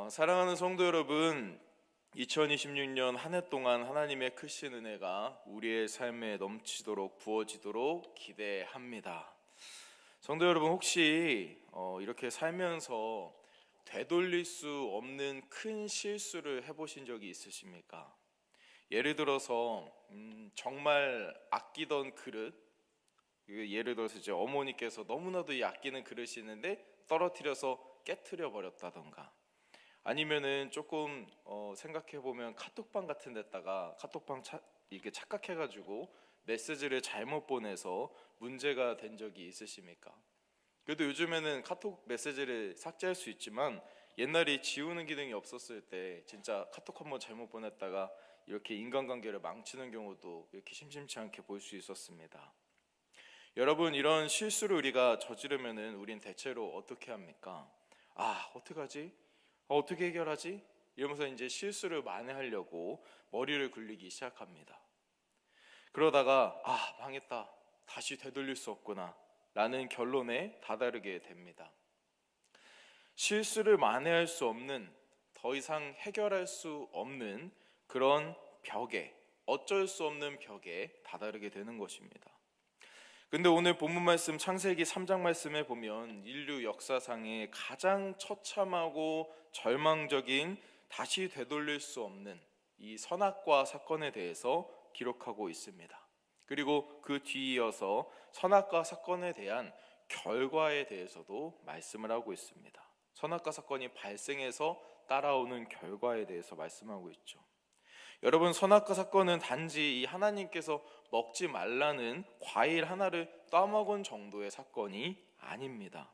사랑하는 성도 여러분, 2026년 한 해 동안 하나님의 크신 은혜가 우리의 삶에 넘치도록 부어지도록 기대합니다. 성도 여러분, 혹시 이렇게 살면서 되돌릴 수 없는 큰 실수를 해보신 적이 있으십니까? 예를 들어서 정말 아끼던 그릇, 예를 들어서 이제 어머니께서 너무나도 이 아끼는 그릇이 있는데 떨어뜨려서 깨트려 버렸다던가, 아니면은 조금 생각해 보면 카톡방 같은 데다가 이게 착각해가지고 메시지를 잘못 보내서 문제가 된 적이 있으십니까? 그래도 요즘에는 카톡 메시지를 삭제할 수 있지만 옛날에 지우는 기능이 없었을 때 진짜 카톡 한번 잘못 보냈다가 이렇게 인간관계를 망치는 경우도 이렇게 심심치 않게 볼 수 있었습니다. 여러분, 이런 실수를 우리가 저지르면은 우린 대체로 어떻게 합니까? 어떡하지? 어떻게 해결하지? 이러면서 이제 실수를 만회하려고 머리를 굴리기 시작합니다. 그러다가 망했다, 다시 되돌릴 수 없구나 라는 결론에 다다르게 됩니다. 실수를 만회할 수 없는, 더 이상 해결할 수 없는 그런 벽에, 어쩔 수 없는 벽에 다다르게 되는 것입니다. 근데 오늘 본문 말씀 창세기 3장 말씀에 보면 인류 역사상의 가장 처참하고 절망적인, 다시 되돌릴 수 없는 이 선악과 사건에 대해서 기록하고 있습니다. 그리고 그 뒤이어서 선악과 사건에 대한 결과에 대해서도 말씀을 하고 있습니다. 선악과 사건이 발생해서 따라오는 결과에 대해서 말씀하고 있죠. 여러분, 선악과 사건은 단지 이 하나님께서 먹지 말라는 과일 하나를 따먹은 정도의 사건이 아닙니다.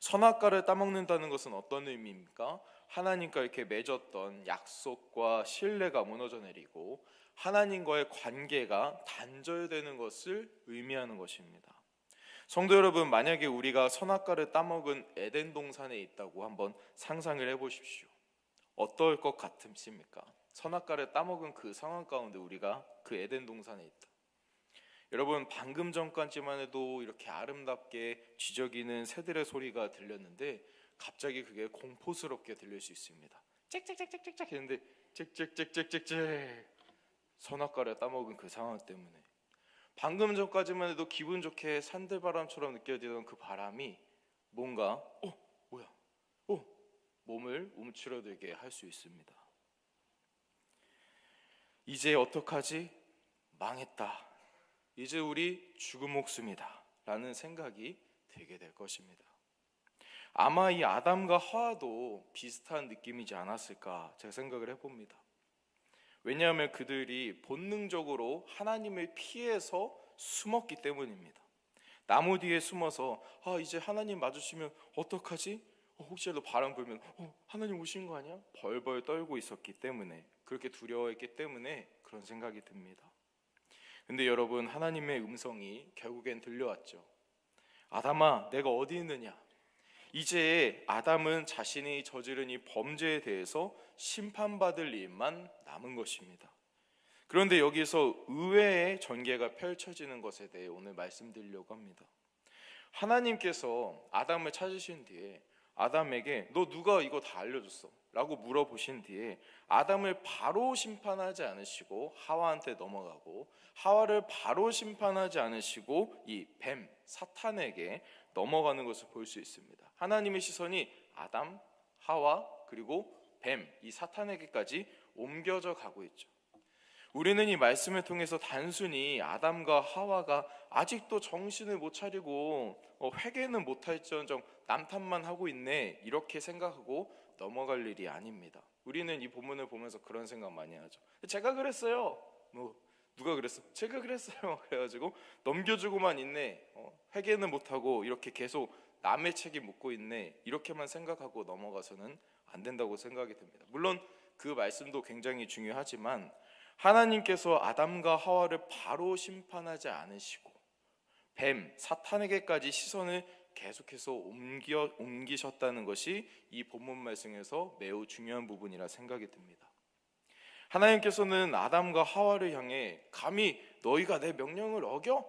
선악과를 따먹는다는 것은 어떤 의미입니까? 하나님과 이렇게 맺었던 약속과 신뢰가 무너져 내리고 하나님과의 관계가 단절되는 것을 의미하는 것입니다. 성도 여러분, 만약에 우리가 선악과를 따먹은 에덴 동산에 있다고 한번 상상을 해보십시오. 어떨 것 같으십니까? 선악과를 따먹은 그 상황 가운데 우리가 그 에덴 동산에 있다. 여러분, 방금 전까지만 해도 이렇게 아름답게 쥐저기는 새들의 소리가 들렸는데 갑자기 그게 공포스럽게 들릴 수 있습니다. 짹짹짹짹짹 했는데 짹짹짹짹짹, 선악과를 따먹은 그 상황 때문에. 방금 전까지만 해도 기분 좋게 산들바람처럼 느껴지던 그 바람이 뭔가 뭐야 몸을 움츠러들게 할 수 있습니다. 이제 어떡하지? 망했다. 이제 우리 죽은 목숨이다 라는 생각이 들게 될 것입니다. 아마 이 아담과 하와도 비슷한 느낌이지 않았을까 제가 생각을 해봅니다. 왜냐하면 그들이 본능적으로 하나님을 피해서 숨었기 때문입니다. 나무 뒤에 숨어서 이제 하나님 마주치면 어떡하지? 혹시라도 바람 불면 하나님 오신 거 아니야? 벌벌 떨고 있었기 때문에, 그렇게 두려워했기 때문에 그런 생각이 듭니다. 근데 여러분, 하나님의 음성이 결국엔 들려왔죠. 아담아, 내가 어디 있느냐? 이제 아담은 자신이 저지른 이 범죄에 대해서 심판받을 일만 남은 것입니다. 그런데 여기서 의외의 전개가 펼쳐지는 것에 대해 오늘 말씀드리려고 합니다. 하나님께서 아담을 찾으신 뒤에 아담에게 너 누가 이거 다 알려줬어? 라고 물어보신 뒤에 아담을 바로 심판하지 않으시고 하와한테 넘어가고, 하와를 바로 심판하지 않으시고 이 뱀, 사탄에게 넘어가는 것을 볼 수 있습니다. 하나님의 시선이 아담, 하와, 그리고 뱀, 이 사탄에게까지 옮겨져 가고 있죠. 우리는 이 말씀을 통해서 단순히 아담과 하와가 아직도 정신을 못 차리고 회개는 못할지언정 남탓만 하고 있네, 이렇게 생각하고 넘어갈 일이 아닙니다. 우리는 이 본문을 보면서 그런 생각 많이 하죠. 제가 그랬어요. 누가 그랬어? 제가 그랬어요. 그래가지고 넘겨주고만 있네. 회개는 못하고 이렇게 계속 남의 책임 묻고 있네, 이렇게만 생각하고 넘어가서는 안 된다고 생각이 듭니다. 물론 그 말씀도 굉장히 중요하지만 하나님께서 아담과 하와를 바로 심판하지 않으시고 뱀, 사탄에게까지 시선을 계속해서 옮기셨다는 것이 이 본문 말씀에서 매우 중요한 부분이라 생각이 듭니다. 하나님께서는 아담과 하와를 향해 감히 너희가 내 명령을 어겨?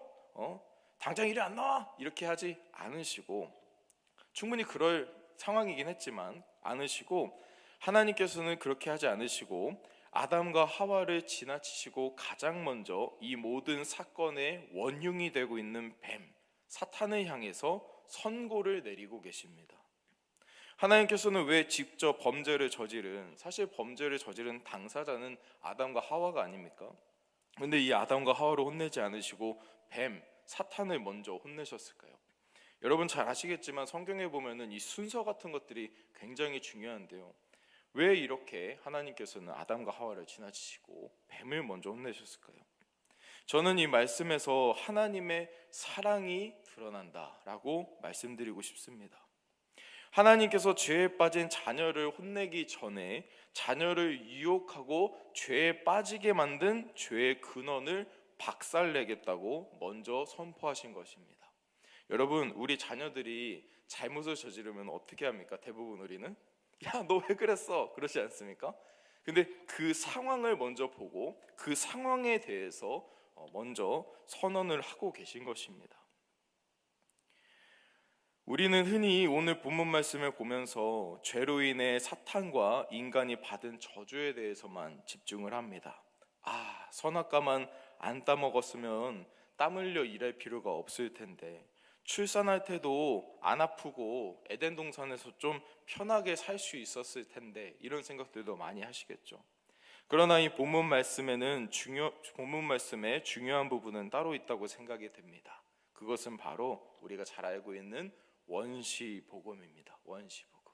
당장 이리 안 나와! 이렇게 하지 않으시고, 충분히 그럴 상황이긴 했지만 않으시고, 하나님께서는 그렇게 하지 않으시고 아담과 하와를 지나치시고 가장 먼저 이 모든 사건의 원흉이 되고 있는 뱀, 사탄을 향해서 선고를 내리고 계십니다. 하나님께서는 왜 직접 사실 범죄를 저지른 당사자는 아담과 하와가 아닙니까? 근데 이 아담과 하와를 혼내지 않으시고 뱀, 사탄을 먼저 혼내셨을까요? 여러분 잘 아시겠지만 성경에 보면은 이 순서 같은 것들이 굉장히 중요한데요. 왜 이렇게 하나님께서는 아담과 하와를 지나치시고 뱀을 먼저 혼내셨을까요? 저는 이 말씀에서 하나님의 사랑이 드러난다라고 말씀드리고 싶습니다. 하나님께서 죄에 빠진 자녀를 혼내기 전에 자녀를 유혹하고 죄에 빠지게 만든 죄의 근원을 박살내겠다고 먼저 선포하신 것입니다. 여러분, 우리 자녀들이 잘못을 저지르면 어떻게 합니까? 대부분 우리는 야, 너 왜 그랬어? 그러지 않습니까? 근데 그 상황을 먼저 보고 그 상황에 대해서 먼저 선언을 하고 계신 것입니다. 우리는 흔히 오늘 본문 말씀을 보면서 죄로 인해 사탄과 인간이 받은 저주에 대해서만 집중을 합니다. 선악과만 안 따먹었으면 땀 흘려 일할 필요가 없을 텐데, 출산할 때도 안 아프고 에덴 동산에서 좀 편하게 살 수 있었을 텐데, 이런 생각들도 많이 하시겠죠. 그러나 이 본문 말씀의 중요한 부분은 따로 있다고 생각이 됩니다. 그것은 바로 우리가 잘 알고 있는 원시복음입니다. 원시복음.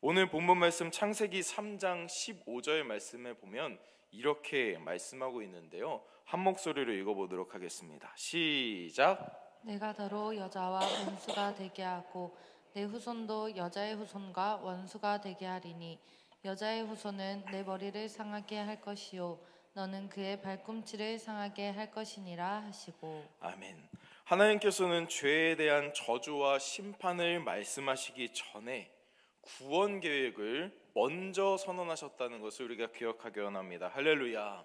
오늘 본문 말씀 창세기 3장 15절 말씀에 보면 이렇게 말씀하고 있는데요. 한 목소리로 읽어보도록 하겠습니다. 시작. 내가 너로 여자와 원수가 되게 하고 내 후손도 여자의 후손과 원수가 되게 하리니 여자의 후손은 내 머리를 상하게 할 것이요 너는 그의 발꿈치를 상하게 할 것이니라 하시고. 아멘. 하나님께서는 죄에 대한 저주와 심판을 말씀하시기 전에 구원 계획을 먼저 선언하셨다는 것을 우리가 기억하기 원합니다. 할렐루야.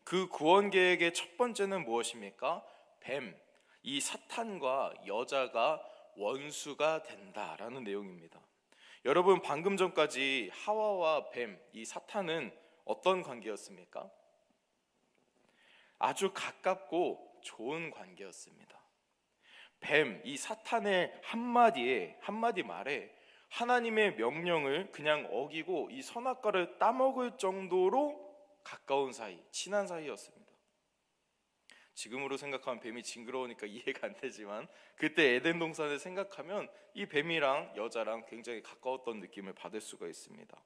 그 구원 계획의 첫 번째는 무엇입니까? 뱀, 이 사탄과 여자가 원수가 된다라는 내용입니다. 여러분, 방금 전까지 하와와 뱀, 이 사탄은 어떤 관계였습니까? 아주 가깝고 좋은 관계였습니다. 뱀, 이 사탄의 한마디 말에 하나님의 명령을 그냥 어기고 이 선악과를 따먹을 정도로 가까운 사이, 친한 사이였습니다. 지금으로 생각하면 뱀이 징그러우니까 이해가 안 되지만 그때 에덴 동산을 생각하면 이 뱀이랑 여자랑 굉장히 가까웠던 느낌을 받을 수가 있습니다.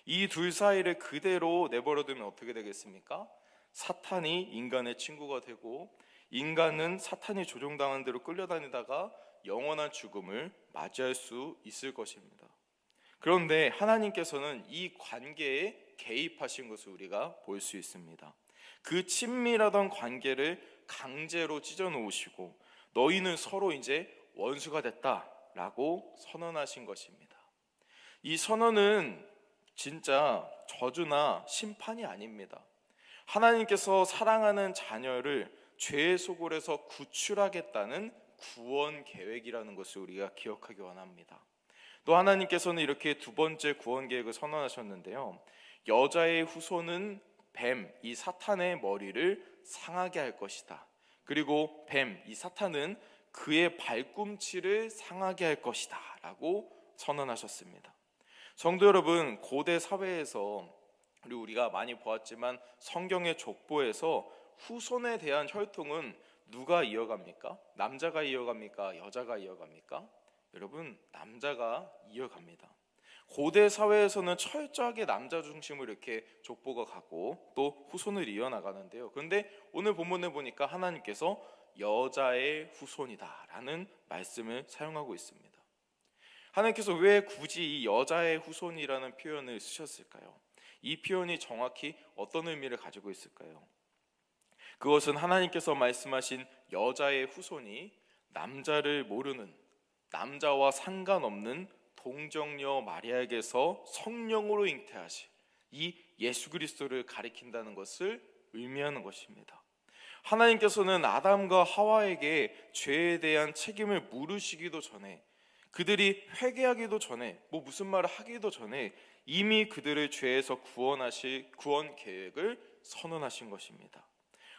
이 둘 사이를 그대로 내버려두면 어떻게 되겠습니까? 사탄이 인간의 친구가 되고 인간은 사탄이 조종당한 대로 끌려다니다가 영원한 죽음을 맞이할 수 있을 것입니다. 그런데 하나님께서는 이 관계에 개입하신 것을 우리가 볼 수 있습니다. 그 친밀하던 관계를 강제로 찢어놓으시고 너희는 서로 이제 원수가 됐다라고 선언하신 것입니다. 이 선언은 진짜 저주나 심판이 아닙니다. 하나님께서 사랑하는 자녀를 죄의 소굴에서 구출하겠다는 구원 계획이라는 것을 우리가 기억하기 원합니다. 또 하나님께서는 이렇게 두 번째 구원 계획을 선언하셨는데요. 여자의 후손은 뱀, 이 사탄의 머리를 상하게 할 것이다. 그리고 뱀, 이 사탄은 그의 발꿈치를 상하게 할 것이다 라고 선언하셨습니다. 성도 여러분, 고대 사회에서 그리고 우리가 많이 보았지만 성경의 족보에서 후손에 대한 혈통은 누가 이어갑니까? 남자가 이어갑니까? 여자가 이어갑니까? 여러분, 남자가 이어갑니다. 고대 사회에서는 철저하게 남자 중심으로 이렇게 족보가 가고 또 후손을 이어나가는데요. 그런데 오늘 본문에 보니까 하나님께서 여자의 후손이다라는 말씀을 사용하고 있습니다. 하나님께서 왜 굳이 이 여자의 후손이라는 표현을 쓰셨을까요? 이 표현이 정확히 어떤 의미를 가지고 있을까요? 그것은 하나님께서 말씀하신 여자의 후손이 남자를 모르는, 남자와 상관없는 동정녀 마리아에게서 성령으로 잉태하신 이 예수 그리스도를 가리킨다는 것을 의미하는 것입니다. 하나님께서는 아담과 하와에게 죄에 대한 책임을 물으시기도 전에, 그들이 회개하기도 전에, 무슨 말을 하기도 전에 이미 그들을 죄에서 구원하실 구원 계획을 선언하신 것입니다.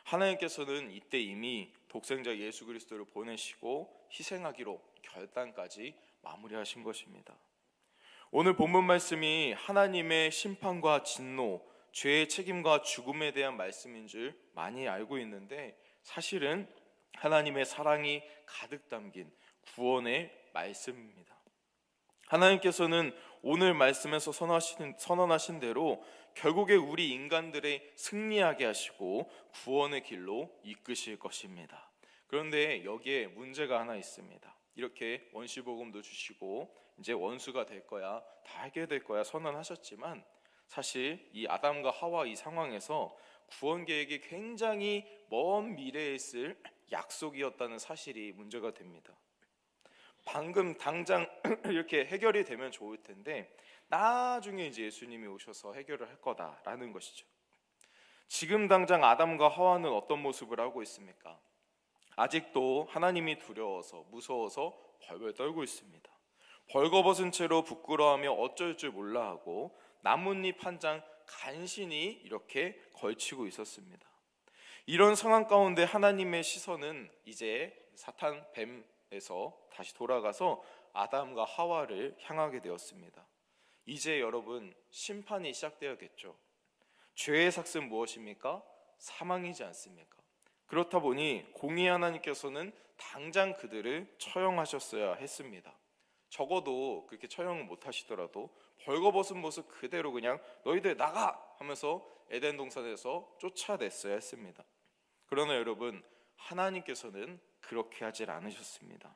하나님께서는 이때 이미 독생자 예수 그리스도를 보내시고 희생하기로 결단까지 마무리하신 것입니다. 오늘 본문 말씀이 하나님의 심판과 진노, 죄의 책임과 죽음에 대한 말씀인 줄 많이 알고 있는데, 사실은 하나님의 사랑이 가득 담긴 구원의 말씀입니다. 하나님께서는 오늘 말씀에서 선언하신 대로 결국에 우리 인간들의 승리하게 하시고 구원의 길로 이끄실 것입니다. 그런데 여기에 문제가 하나 있습니다. 이렇게 원시복음도 주시고 이제 원수가 될 거야, 다 하게 될 거야 선언하셨지만, 사실 이 아담과 하와 이 상황에서 구원 계획이 굉장히 먼 미래에 있을 약속이었다는 사실이 문제가 됩니다. 방금 당장 이렇게 해결이 되면 좋을 텐데 나중에 이제 예수님이 오셔서 해결을 할 거다라는 것이죠. 지금 당장 아담과 하와는 어떤 모습을 하고 있습니까? 아직도 하나님이 두려워서 무서워서 벌벌 떨고 있습니다. 벌거벗은 채로 부끄러워하며 어쩔 줄 몰라 하고 나뭇잎 한 장 간신히 이렇게 걸치고 있었습니다. 이런 상황 가운데 하나님의 시선은 이제 사탄 뱀에서 다시 돌아가서 아담과 하와를 향하게 되었습니다. 이제 여러분 심판이 시작되었겠죠. 죄의 삭은 무엇입니까? 사망이지 않습니까? 그렇다 보니 공의 하나님께서는 당장 그들을 처형하셨어야 했습니다. 적어도 그렇게 처형을 못 하시더라도 벌거벗은 모습 그대로 그냥 너희들 나가 하면서 에덴 동산에서 쫓아냈어야 했습니다. 그러나 여러분, 하나님께서는 그렇게 하질 않으셨습니다.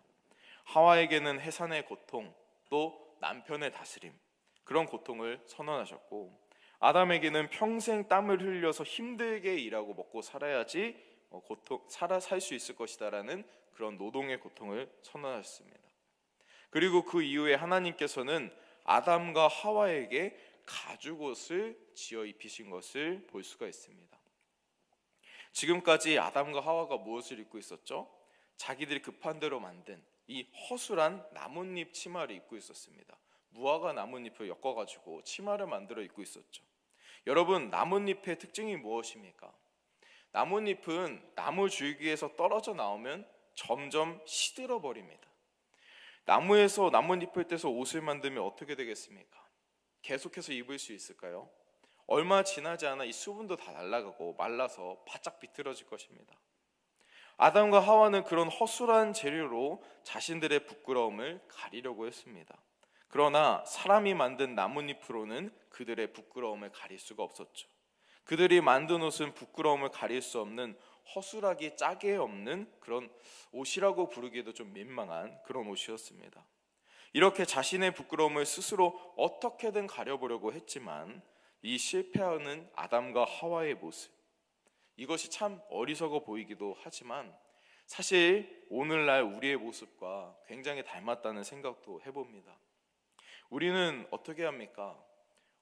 하와에게는 해산의 고통, 또 남편의 다스림, 그런 고통을 선언하셨고, 아담에게는 평생 땀을 흘려서 힘들게 일하고 먹고 살아야지 살 수 있을 것이다라는 그런 노동의 고통을 선언하셨습니다. 그리고 그 이후에 하나님께서는 아담과 하와에게 가죽옷을 지어 입히신 것을 볼 수가 있습니다. 지금까지 아담과 하와가 무엇을 입고 있었죠? 자기들이 급한 대로 만든 이 허술한 나뭇잎 치마를 입고 있었습니다. 무화과 나뭇잎을 엮어가지고 치마를 만들어 입고 있었죠. 여러분, 나뭇잎의 특징이 무엇입니까? 나뭇잎은 나무 줄기에서 떨어져 나오면 점점 시들어 버립니다. 나무에서 나뭇잎을 떼서 옷을 만들면 어떻게 되겠습니까? 계속해서 입을 수 있을까요? 얼마 지나지 않아 이 수분도 다 날아가고 말라서 바짝 비틀어질 것입니다. 아담과 하와는 그런 허술한 재료로 자신들의 부끄러움을 가리려고 했습니다. 그러나 사람이 만든 나뭇잎으로는 그들의 부끄러움을 가릴 수가 없었죠. 그들이 만든 옷은 부끄러움을 가릴 수 없는 허술하기 짝이 없는 그런 옷이라고 부르기도 좀 민망한 그런 옷이었습니다. 이렇게 자신의 부끄러움을 스스로 어떻게든 가려보려고 했지만 이 실패하는 아담과 하와의 모습, 이것이 참 어리석어 보이기도 하지만 사실 오늘날 우리의 모습과 굉장히 닮았다는 생각도 해봅니다. 우리는 어떻게 합니까?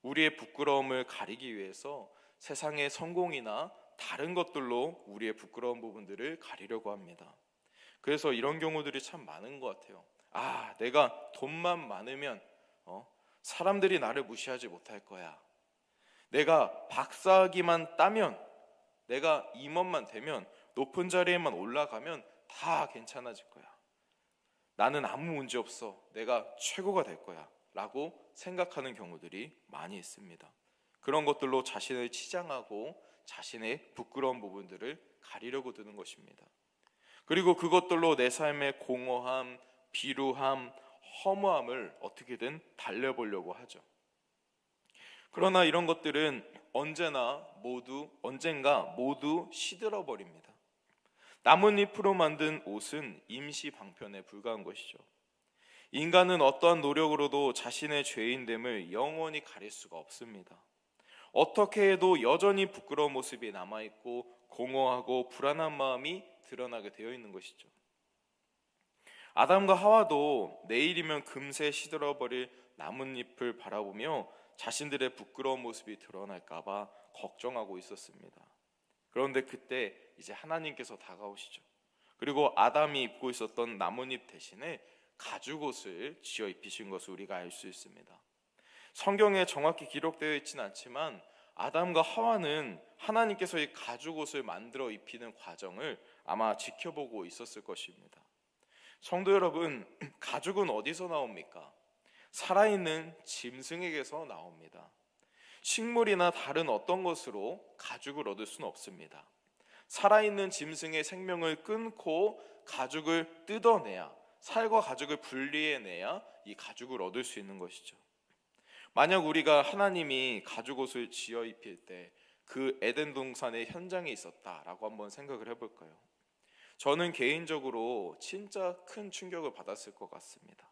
우리의 부끄러움을 가리기 위해서 세상의 성공이나 다른 것들로 우리의 부끄러운 부분들을 가리려고 합니다. 그래서 이런 경우들이 참 많은 것 같아요. 내가 돈만 많으면 사람들이 나를 무시하지 못할 거야. 내가 박사학위만 따면, 내가 임원만 되면, 높은 자리에만 올라가면 다 괜찮아질 거야. 나는 아무 문제 없어. 내가 최고가 될 거야 라고 생각하는 경우들이 많이 있습니다. 그런 것들로 자신을 치장하고 자신의 부끄러운 부분들을 가리려고 드는 것입니다. 그리고 그것들로 내 삶의 공허함, 비루함, 허무함을 어떻게든 달래보려고 하죠. 그러나 이런 것들은 언젠가 모두 시들어 버립니다. 나뭇잎으로 만든 옷은 임시 방편에 불과한 것이죠. 인간은 어떠한 노력으로도 자신의 죄인됨을 영원히 가릴 수가 없습니다. 어떻게 해도 여전히 부끄러운 모습이 남아있고 공허하고 불안한 마음이 드러나게 되어 있는 것이죠. 아담과 하와도 내일이면 금세 시들어버릴 나뭇잎을 바라보며 자신들의 부끄러운 모습이 드러날까봐 걱정하고 있었습니다. 그런데 그때 이제 하나님께서 다가오시죠. 그리고 아담이 입고 있었던 나뭇잎 대신에 가죽옷을 지어 입히신 것을 우리가 알 수 있습니다. 성경에 정확히 기록되어 있지는 않지만 아담과 하와는 하나님께서 이 가죽옷을 만들어 입히는 과정을 아마 지켜보고 있었을 것입니다. 성도 여러분, 가죽은 어디서 나옵니까? 살아있는 짐승에게서 나옵니다. 식물이나 다른 어떤 것으로 가죽을 얻을 수는 없습니다. 살아있는 짐승의 생명을 끊고 가죽을 뜯어내야, 살과 가죽을 분리해내야 이 가죽을 얻을 수 있는 것이죠. 만약 우리가 하나님이 가죽옷을 지어 입힐 때 그 에덴 동산의 현장에 있었다라고 한번 생각을 해볼까요? 저는 개인적으로 진짜 큰 충격을 받았을 것 같습니다.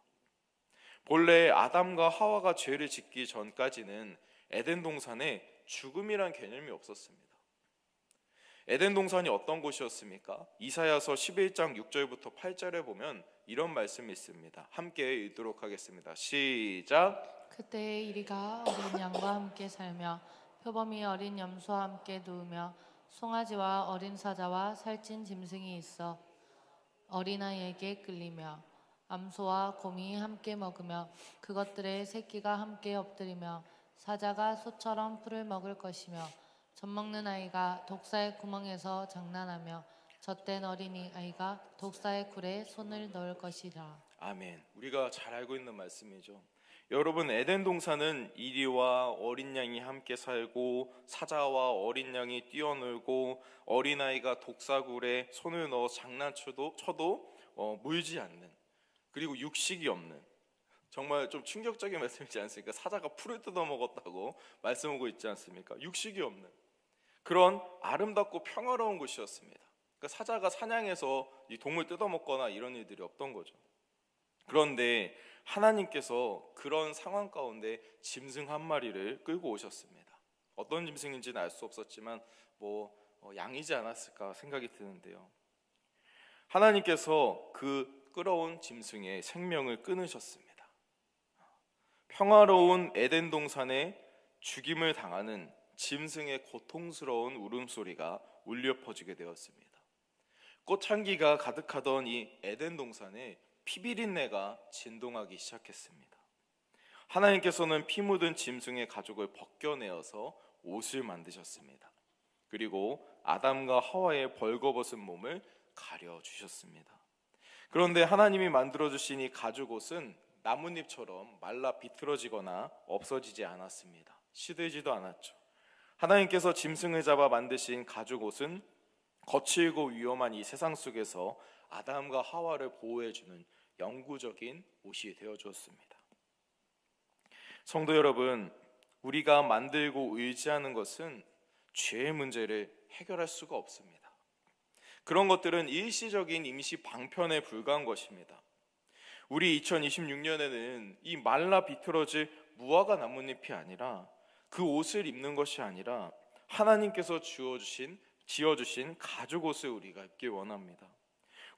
본래 아담과 하와가 죄를 짓기 전까지는 에덴 동산에 죽음이란 개념이 없었습니다. 에덴 동산이 어떤 곳이었습니까? 이사야서 11장 6절부터 8절에 보면 이런 말씀이 있습니다. 함께 읽도록 하겠습니다. 시작. 그때에 이리가 어린 양과 함께 살며 표범이 어린 염소와 함께 누우며 송아지와 어린 사자와 살찐 짐승이 있어 어린아이에게 끌리며 암소와 곰이 함께 먹으며 그것들의 새끼가 함께 엎드리며 사자가 소처럼 풀을 먹을 것이며 젖먹는 아이가 독사의 구멍에서 장난하며 젖된 어린이 아이가 독사의 굴에 손을 넣을 것이라. 아멘. 우리가 잘 알고 있는 말씀이죠. 여러분, 에덴 동산은 이리와 어린 양이 함께 살고 사자와 어린 양이 뛰어놀고 어린아이가 독사굴에 손을 넣어 장난쳐도 물지 않는, 그리고 육식이 없는, 정말 좀 충격적인 말씀이지 않습니까? 사자가 풀을 뜯어먹었다고 말씀하고 있지 않습니까? 육식이 없는 그런 아름답고 평화로운 곳이었습니다. 그러니까 사자가 사냥해서 이 동물 뜯어먹거나 이런 일들이 없던 거죠. 그런데 하나님께서 그런 상황 가운데 짐승 한 마리를 끌고 오셨습니다. 어떤 짐승인지는 알 수 없었지만 양이지 않았을까 생각이 드는데요. 하나님께서 그 끌어온 짐승의 생명을 끊으셨습니다. 평화로운 에덴 동산에 죽임을 당하는 짐승의 고통스러운 울음소리가 울려 퍼지게 되었습니다. 꽃향기가 가득하던 이 에덴 동산에 피비린내가 진동하기 시작했습니다. 하나님께서는 피 묻은 짐승의 가죽을 벗겨내어서 옷을 만드셨습니다. 그리고 아담과 하와의 벌거벗은 몸을 가려주셨습니다. 그런데 하나님이 만들어주신 이 가죽옷은 나뭇잎처럼 말라 비틀어지거나 없어지지 않았습니다. 시들지도 않았죠. 하나님께서 짐승을 잡아 만드신 가죽옷은 거칠고 위험한 이 세상 속에서 아담과 하와를 보호해주는 영구적인 옷이 되어주었습니다. 성도 여러분, 우리가 만들고 의지하는 것은 죄의 문제를 해결할 수가 없습니다. 그런 것들은 일시적인 임시 방편에 불과한 것입니다. 우리 2026년에는 이 말라 비틀어질 무화과 나뭇잎이 아니라, 그 옷을 입는 것이 아니라 하나님께서 지어주신 가죽옷을 우리가 입길 원합니다.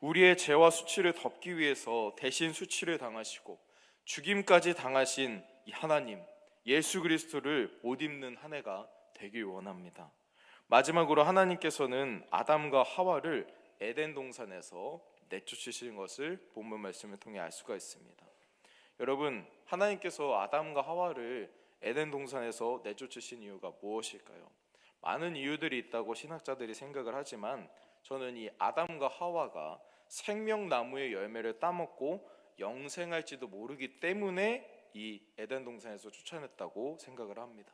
우리의 죄와 수치를 덮기 위해서 대신 수치를 당하시고 죽임까지 당하신 이 하나님, 예수 그리스도를 옷 입는 한 해가 되길 원합니다. 마지막으로 하나님께서는 아담과 하와를 에덴 동산에서 내쫓으신 것을 본문 말씀을 통해 알 수가 있습니다. 여러분, 하나님께서 아담과 하와를 에덴 동산에서 내쫓으신 이유가 무엇일까요? 많은 이유들이 있다고 신학자들이 생각을 하지만 저는 이 아담과 하와가 생명나무의 열매를 따먹고 영생할지도 모르기 때문에 이 에덴 동산에서 쫓아냈다고 생각을 합니다.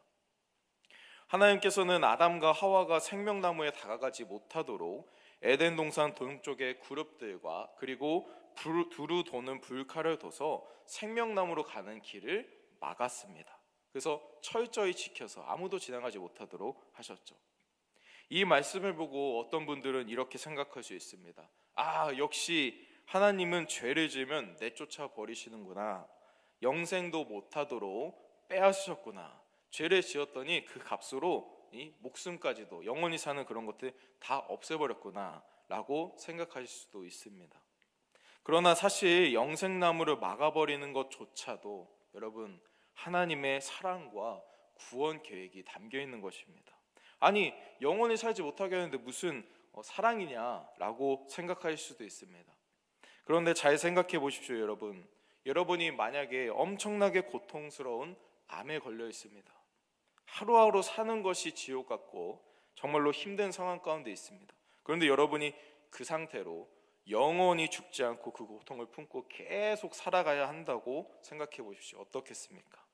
하나님께서는 아담과 하와가 생명나무에 다가가지 못하도록 에덴 동산 동쪽의 그룹들과 그리고 두루 도는 불칼을 둬서 생명나무로 가는 길을 막았습니다. 그래서 철저히 지켜서 아무도 지나가지 못하도록 하셨죠. 이 말씀을 보고 어떤 분들은 이렇게 생각할 수 있습니다. 역시 하나님은 죄를 지으면 내쫓아 버리시는구나. 영생도 못하도록 빼앗으셨구나. 죄를 지었더니 그 값으로 이 목숨까지도 영원히 사는 그런 것들 다 없애버렸구나 라고 생각하실 수도 있습니다. 그러나 사실 영생나무를 막아버리는 것조차도 여러분, 하나님의 사랑과 구원 계획이 담겨 있는 것입니다. 아니, 영원히 살지 못하게 하는데 무슨 사랑이냐라고 생각하실 수도 있습니다. 그런데 잘 생각해 보십시오, 여러분. 여러분이 만약에 엄청나게 고통스러운 암에 걸려 있습니다. 하루하루 사는 것이 지옥 같고 정말로 힘든 상황 가운데 있습니다. 그런데 여러분이 그 상태로 영원히 죽지 않고 그 고통을 품고 계속 살아가야 한다고 생각해 보십시오. 어떻겠습니까?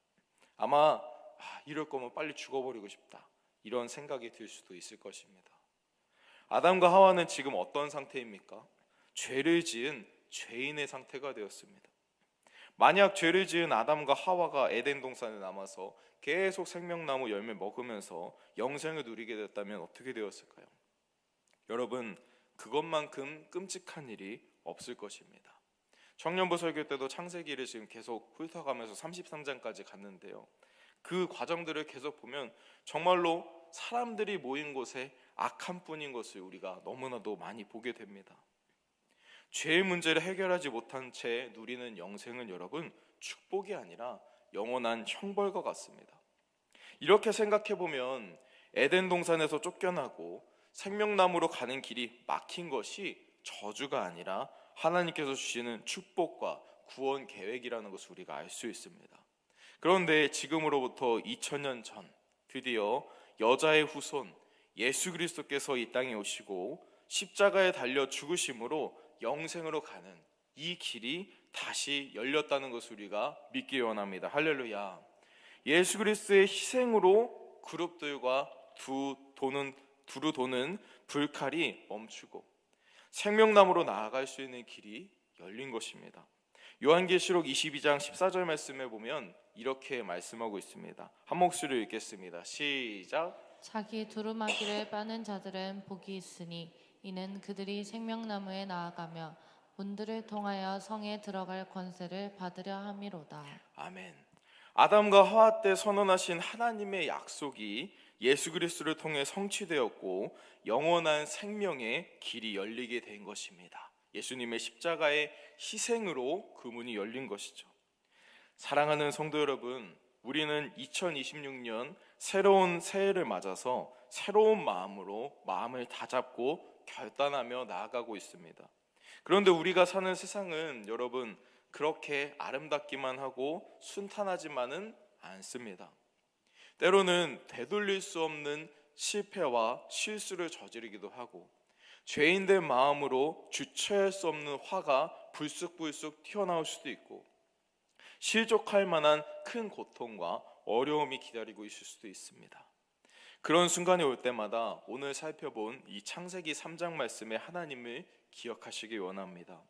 아마 이럴 거면 빨리 죽어버리고 싶다, 이런 생각이 들 수도 있을 것입니다. 아담과 하와는 지금 어떤 상태입니까? 죄를 지은 죄인의 상태가 되었습니다. 만약 죄를 지은 아담과 하와가 에덴 동산에 남아서 계속 생명나무 열매 먹으면서 영생을 누리게 됐다면 어떻게 되었을까요? 여러분, 그것만큼 끔찍한 일이 없을 것입니다. 청년부 설교 때도 창세기를 지금 계속 훑어가면서 33장까지 갔는데요, 그 과정들을 계속 보면 정말로 사람들이 모인 곳에 악한 뿐인 것을 우리가 너무나도 많이 보게 됩니다. 죄의 문제를 해결하지 못한 채 누리는 영생은 여러분, 축복이 아니라 영원한 형벌과 같습니다. 이렇게 생각해 보면 에덴 동산에서 쫓겨나고 생명나무로 가는 길이 막힌 것이 저주가 아니라 하나님께서 주시는 축복과 구원 계획이라는 것을 우리가 알 수 있습니다. 그런데 지금으로부터 2000년 전 드디어 여자의 후손 예수 그리스도께서 이 땅에 오시고 십자가에 달려 죽으심으로 영생으로 가는 이 길이 다시 열렸다는 것을 우리가 믿기 원합니다. 할렐루야. 예수 그리스도의 희생으로 그룹들과 두루 도는 불칼이 멈추고 생명나무로 나아갈 수 있는 길이 열린 것입니다. 요한계시록 22장 14절 말씀에 보면 이렇게 말씀하고 있습니다. 한 목소리로 읽겠습니다. 시작. 자기 두루마기를 빠는 자들은 복이 있으니 이는 그들이 생명나무에 나아가며 문들을 통하여 성에 들어갈 권세를 받으려 함이로다. 아멘. 아담과 하와 때 선언하신 하나님의 약속이 예수 그리스도를 통해 성취되었고 영원한 생명의 길이 열리게 된 것입니다. 예수님의 십자가의 희생으로 그 문이 열린 것이죠. 사랑하는 성도 여러분, 우리는 2026년 새로운 새해를 맞아서 새로운 마음으로 마음을 다잡고 결단하며 나아가고 있습니다. 그런데 우리가 사는 세상은 여러분, 그렇게 아름답기만 하고 순탄하지만은 않습니다. 때로는 되돌릴 수 없는 실패와 실수를 저지르기도 하고 죄인된 마음으로 주체할 수 없는 화가 불쑥불쑥 튀어나올 수도 있고 실족할 만한 큰 고통과 어려움이 기다리고 있을 수도 있습니다. 그런 순간이 올 때마다 오늘 살펴본 이 창세기 3장 말씀의 하나님을 기억하시기 원합니다.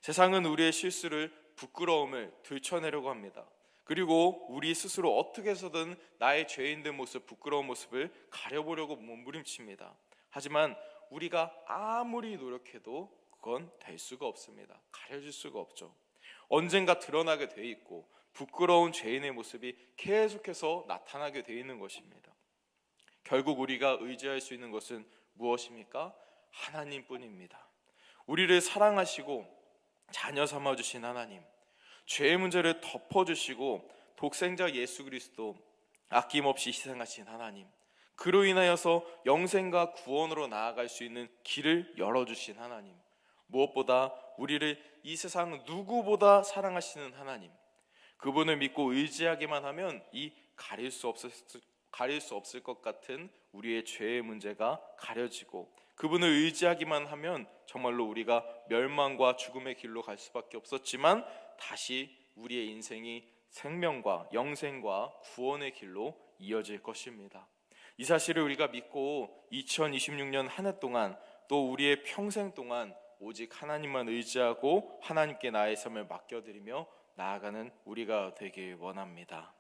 세상은 우리의 실수를, 부끄러움을 들춰내려고 합니다. 그리고 우리 스스로 어떻게 해서든 나의 죄인된 모습, 부끄러운 모습을 가려보려고 몸부림칩니다. 하지만 우리가 아무리 노력해도 그건 될 수가 없습니다. 가려질 수가 없죠. 언젠가 드러나게 돼 있고 부끄러운 죄인의 모습이 계속해서 나타나게 돼 있는 것입니다. 결국 우리가 의지할 수 있는 것은 무엇입니까? 하나님뿐입니다. 우리를 사랑하시고 자녀 삼아주신 하나님, 죄의 문제를 덮어주시고 독생자 예수 그리스도 아낌없이 희생하신 하나님, 그로 인하여서 영생과 구원으로 나아갈 수 있는 길을 열어주신 하나님, 무엇보다 우리를 이 세상 누구보다 사랑하시는 하나님, 그분을 믿고 의지하기만 하면 이 가릴 수 없을 것 같은 우리의 죄의 문제가 가려지고 그분을 의지하기만 하면 정말로 우리가 멸망과 죽음의 길로 갈 수밖에 없었지만 다시 우리의 인생이 생명과 영생과 구원의 길로 이어질 것입니다. 이 사실을 우리가 믿고 2026년 한 해 동안 또 우리의 평생 동안 오직 하나님만 의지하고 하나님께 나의 삶을 맡겨드리며 나아가는 우리가 되길 원합니다.